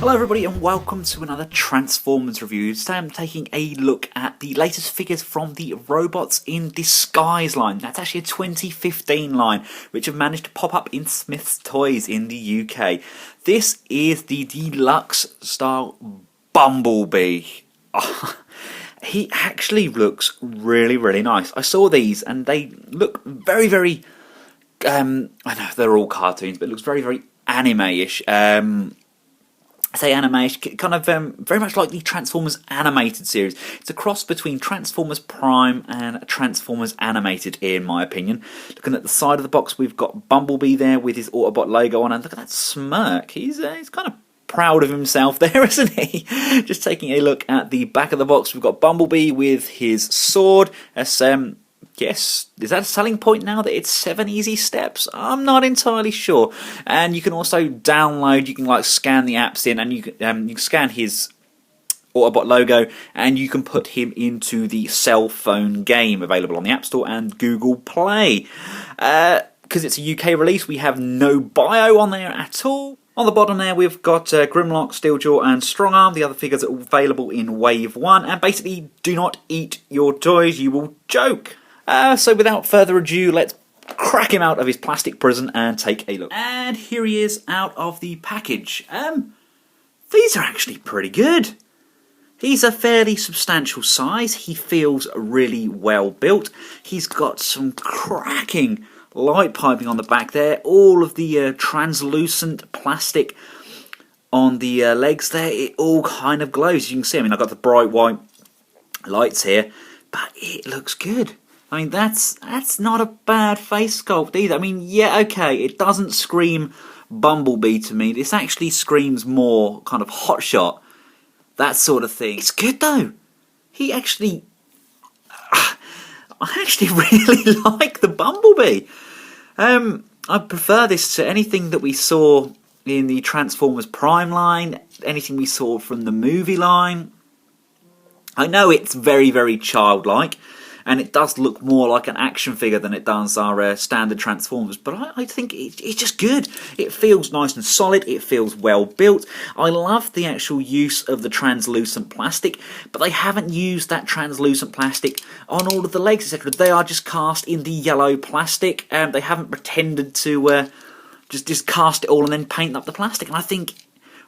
Hello everybody and welcome to another Transformers review. Today I'm taking a look at the latest figures from the Robots in Disguise line. That's actually a 2015 line which have managed to pop up in Smith's Toys in the UK. This is the Deluxe style Bumblebee. Oh, he actually looks really nice. I saw these and they look very I know they're all cartoons, but it looks very anime-ish. I say anime-ish, kind of very much like the Transformers animated series. It's a cross between Transformers Prime and Transformers Animated, in my opinion. Looking at the side of the box, we've got Bumblebee there with his Autobot logo on, and look at that smirk. He's kind of proud of himself there, isn't he? Just taking a look at the back of the box, we've got Bumblebee with his sword. Yes, is that a selling point now that it's 7 easy steps? I'm not entirely sure. And you can also download, you can like scan the apps in, and you can scan his Autobot logo, and you can put him into the cell phone game available on the App Store and Google Play. Because it's a UK release, we have no bio on there at all. On the bottom there, we've got Grimlock, Steeljaw, and Strongarm. The other figures are available in Wave 1. And basically, do not eat your toys, you will choke. So without further ado, let's crack him out of his plastic prison and take a look. And here he is out of the package. These are actually pretty good. He's a fairly substantial size. He feels really well built. He's got some cracking light piping on the back there. All of the translucent plastic on the legs there, it all kind of glows. You can see, I mean, I've got the bright white lights here, but it looks good. I mean, that's not a bad face sculpt either. I mean, yeah, okay, it doesn't scream Bumblebee to me. This actually screams more kind of hotshot, that sort of thing. It's good though. He actually, I actually really like the Bumblebee. I prefer this to anything that we saw in the Transformers Prime line, anything we saw from the movie line. I know it's very childlike, and it does look more like an action figure than it does our standard Transformers, but I think it's just good. It feels nice and solid, it feels well built. I love the actual use of the translucent plastic, but they haven't used that translucent plastic on all of the legs, etc. They are just cast in the yellow plastic, and they haven't pretended to just cast it all and then paint up the plastic. And I think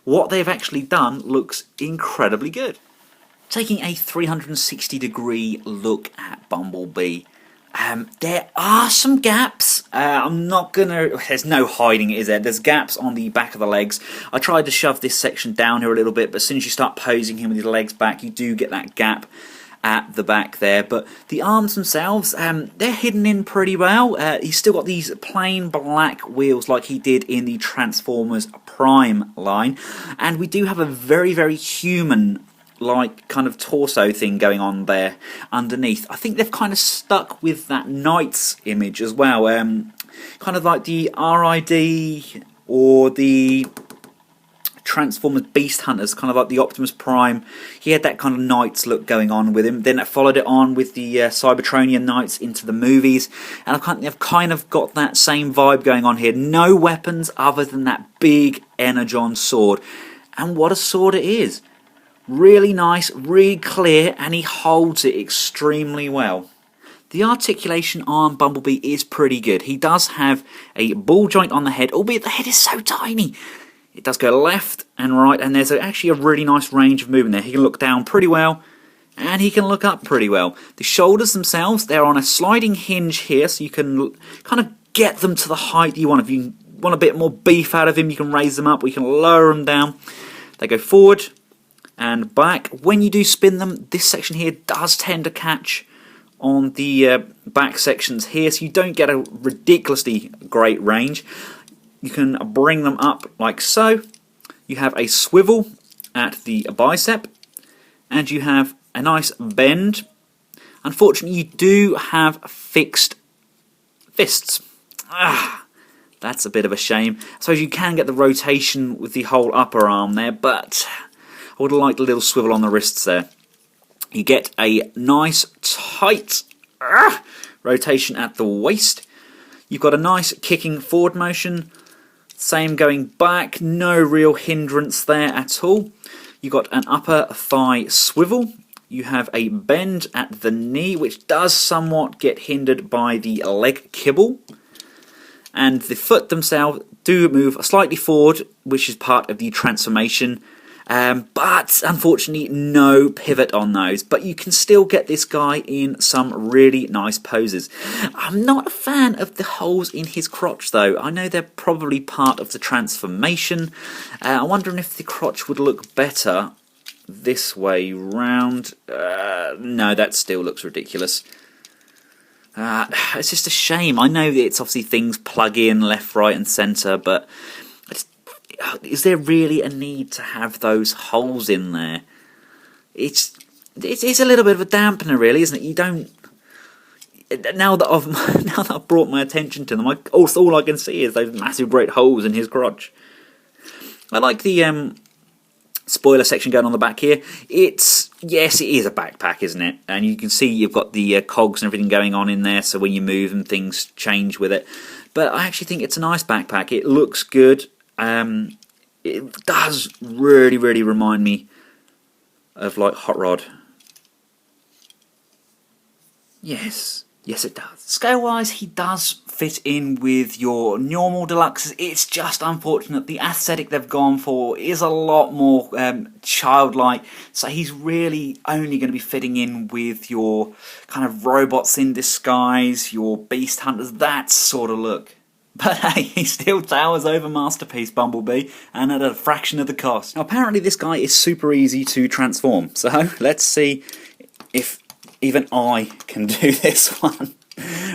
what they've actually done looks incredibly good. Taking a 360-degree look at Bumblebee, there are some gaps. I'm not gonna. There's no hiding it, is there? There's gaps on the back of the legs. I tried to shove this section down here a little bit, but as soon as you start posing him with his legs back, you do get that gap at the back there. But the arms themselves, they're hidden in pretty well. He's still got these plain black wheels like he did in the Transformers Prime line, and we do have a very human like kind of torso thing going on there underneath. I think they've kind of stuck with that Knights image as well, kind of like the RID or the Transformers Beast Hunters, kind of like the Optimus Prime. He had that kind of Knights look going on with him. Then it followed it on with the Cybertronian Knights into the movies, and I've kind of got that same vibe going on here. No weapons other than that big Energon sword, and what a sword it is. Really nice, really clear, and he holds it extremely well. The articulation on Bumblebee is pretty good. He does have a ball joint on the head, albeit the head is so tiny. It does go left and right, and there's actually a really nice range of movement there. He can look down pretty well, and he can look up pretty well. The shoulders themselves, they're on a sliding hinge here, so you can kind of get them to the height you want. If you want a bit more beef out of him, you can raise them up, or you can lower them down. They go forward and back. When you do spin them, this section here does tend to catch on the back sections here, so you don't get a ridiculously great range. You can bring them up like so. You have a swivel at the bicep, and you have a nice bend. Unfortunately, you do have fixed fists. That's a bit of a shame. I suppose you can get the rotation with the whole upper arm there, but I would have liked a little swivel on the wrists there. You get a nice tight rotation at the waist. You've got a nice kicking forward motion. Same going back, no real hindrance there at all. You got an upper thigh swivel. You have a bend at the knee, which does somewhat get hindered by the leg kibble. And the foot themselves do move slightly forward, which is part of the transformation. But unfortunately, no pivot on those. But you can still get this guy in some really nice poses. I'm not a fan of the holes in his crotch, though. I know they're probably part of the transformation. I'm wondering if the crotch would look better this way round. No, that still looks ridiculous. It's just a shame. I know that it's obviously things plug in left, right and centre, but is there really a need to have those holes in there? It's a little bit of a dampener, really, isn't it? You don't. Now that I've brought my attention to them, all I can see is those massive great holes in his crotch. I like the spoiler section going on the back here. Yes, it is a backpack, isn't it? And you can see you've got the cogs and everything going on in there, so when you move them, things change with it. But I actually think it's a nice backpack. It looks good. It does really, really remind me of like Hot Rod. Yes, it does. Scale-wise, he does fit in with your normal Deluxes. It's just unfortunate the aesthetic they've gone for is a lot more childlike, so he's really only going to be fitting in with your kind of robots in disguise, your beast hunters, that sort of look. But hey, he still towers over Masterpiece Bumblebee, and at a fraction of the cost. Now apparently this guy is super easy to transform, so let's see if even I can do this one.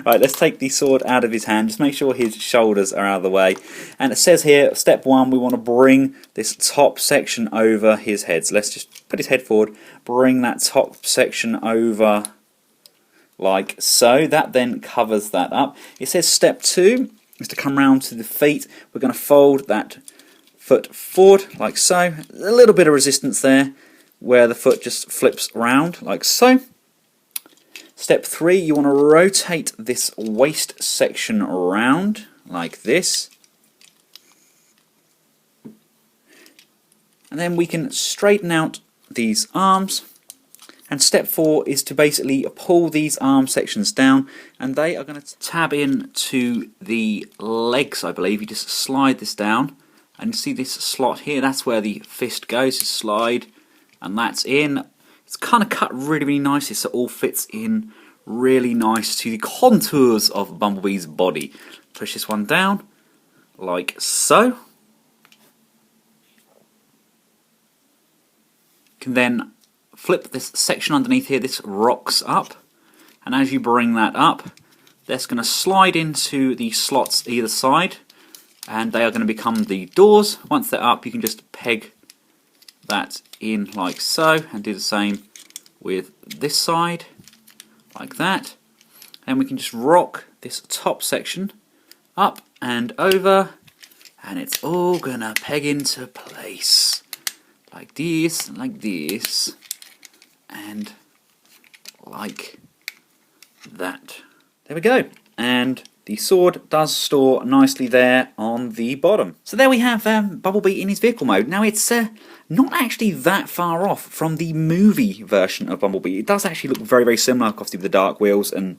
Right, let's take the sword out of his hand, just make sure his shoulders are out of the way. And it says here, step 1, we want to bring this top section over his head. So let's just put his head forward, bring that top section over like so. That then covers that up. It says step 2 is to come round to the feet. We're going to fold that foot forward like so. A little bit of resistance there where the foot just flips round like so. Step 3, you want to rotate this waist section around like this. And then we can straighten out these arms. And step 4 is to basically pull these arm sections down, and they are going to tab in to the legs, I believe. You just slide this down, and you see this slot here, that's where the fist goes. You slide, and that's in. It's kind of cut really, really nicely, so it all fits in really nice to the contours of Bumblebee's body. Push this one down, like so. You can then flip this section underneath here, this rocks up, and as you bring that up, that's going to slide into the slots either side, and they are going to become the doors. Once they're up, you can just peg that in like so, and do the same with this side, like that. And we can just rock this top section up and over, and it's all going to peg into place. Like this, and like that. There we go. And the sword does store nicely there on the bottom. So there we have Bumblebee in his vehicle mode. Now it's not actually that far off from the movie version of Bumblebee. It does actually look very, very similar, obviously with the dark wheels and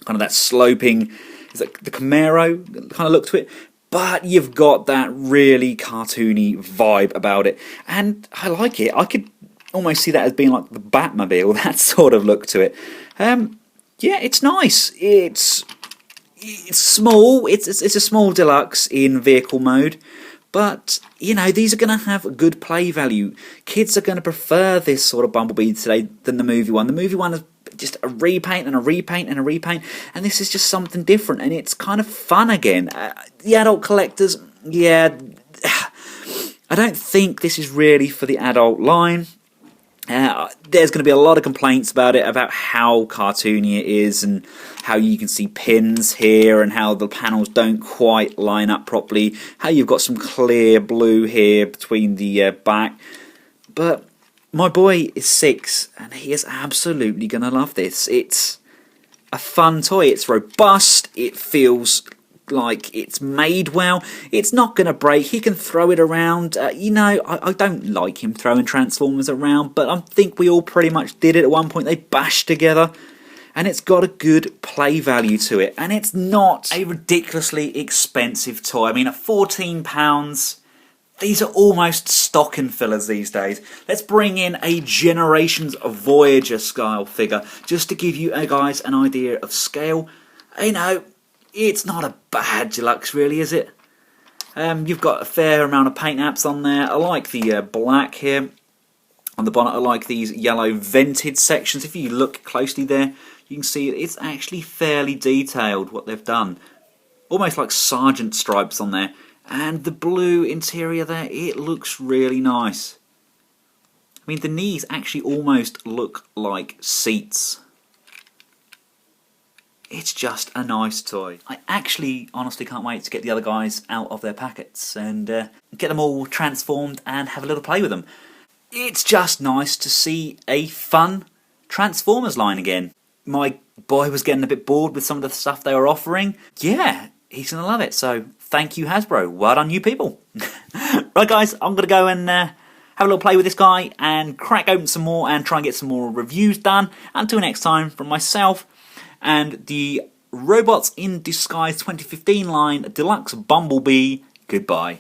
kind of that sloping, is that the Camaro kind of look to it. But you've got that really cartoony vibe about it, and I like it. I could almost see that as being like the Batmobile, that sort of look to it. Yeah, it's nice. It's small. It's a small deluxe in vehicle mode, but you know, these are going to have good play value. Kids are going to prefer this sort of Bumblebee today than the movie one. The movie one is just a repaint and a repaint and a repaint, and this is just something different, and it's kind of fun again. The adult collectors, yeah, I don't think this is really for the adult line. There's going to be a lot of complaints about it, about how cartoony it is and how you can see pins here and how the panels don't quite line up properly, how you've got some clear blue here between the back. But my boy is 6 and he is absolutely going to love this. It's a fun toy, it's robust, it feels like it's made well. It's not going to break. He can throw it around. You know, I don't like him throwing Transformers around, but I think we all pretty much did it at one point. They bashed together, and it's got a good play value to it, and it's not a ridiculously expensive toy. I mean, at £14, these are almost stocking fillers these days. Let's bring in a Generations Voyager style figure, just to give you guys an idea of scale. You know, it's not a bad Deluxe, really, is it? You've got a fair amount of paint apps on there. I like the black here on the bonnet. I like these yellow vented sections. If you look closely there, you can see it's actually fairly detailed what they've done. Almost like sergeant stripes on there. And the blue interior there, it looks really nice. I mean, the knees actually almost look like seats. It's just a nice toy. I actually honestly can't wait to get the other guys out of their packets and get them all transformed and have a little play with them. It's just nice to see a fun Transformers line again. My boy was getting a bit bored with some of the stuff they were offering. Yeah, he's going to love it. So thank you, Hasbro. Well done, you people. Right, guys, I'm going to go and have a little play with this guy and crack open some more and try and get some more reviews done. Until next time, from myself and the Robots in Disguise 2015 line Deluxe Bumblebee, goodbye.